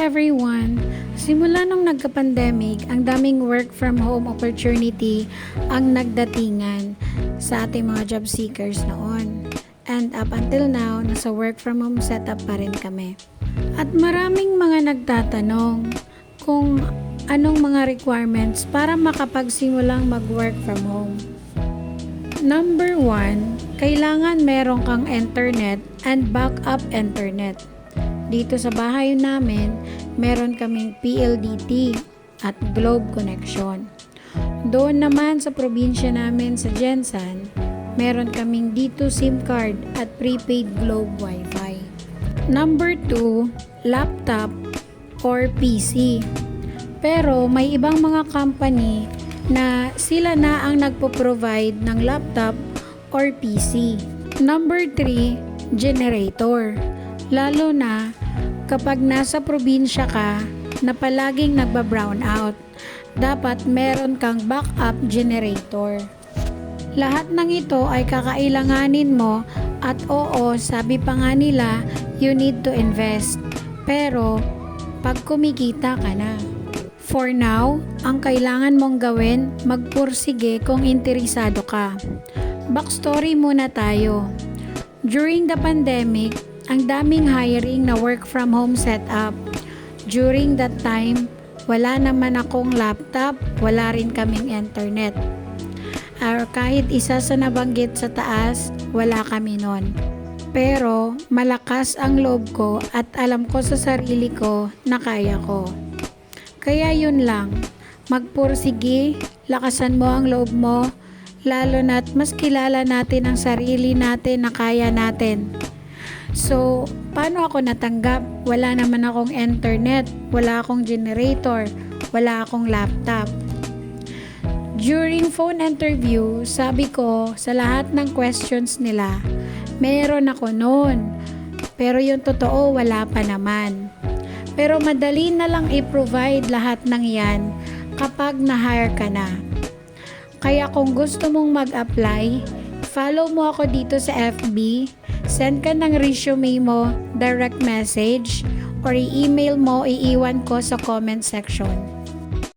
everyone! Simula nung nagka-pandemic, ang daming work from home opportunity ang nagdatingan sa ating mga job seekers noon. And up until now, nasa work from home setup pa rin kami. At maraming mga nagtatanong kung anong mga requirements para makapagsimulang mag-work from home. Number 1, kailangan meron kang internet and backup internet. Dito sa bahay namin, meron kaming PLDT at Globe connection. Doon naman sa probinsya namin sa Jensan, meron kaming dito SIM card at prepaid Globe Wi-Fi. Number 2, laptop or PC. Pero may ibang mga company na sila na ang nagpo-provide ng laptop or PC. Number 3, generator. Lalo na kapag nasa probinsya ka na palaging nagba-brown out, dapat meron kang backup generator. Lahat ng ito ay kakailanganin mo at oo, sabi pa nga nila, you need to invest. Pero pag kumikita ka na. For now, ang kailangan mong gawin, magpursige kung interesado ka. Backstory muna tayo. During the pandemic, ang daming hiring na work from home setup. During that time, wala naman akong laptop, wala rin kaming internet. Or kahit isa sa nabanggit sa taas, wala kami nun. Pero malakas ang loob ko at alam ko sa sarili ko na kaya ko. Kaya yun lang, magpursige, lakasan mo ang loob mo, lalo na't mas kilala natin ang sarili natin na kaya natin. So, paano ako natanggap? Wala naman akong internet, wala akong generator, wala akong laptop. During phone interview, sabi ko sa lahat ng questions nila, meron ako noon. Pero yung totoo, wala pa naman. Pero madali na lang i-provide lahat ng yan kapag na-hire ka na. Kaya kung gusto mong mag-apply, follow mo ako dito sa FB, send ka ng resume mo, direct message, or i-email mo, iiwan ko sa comment section.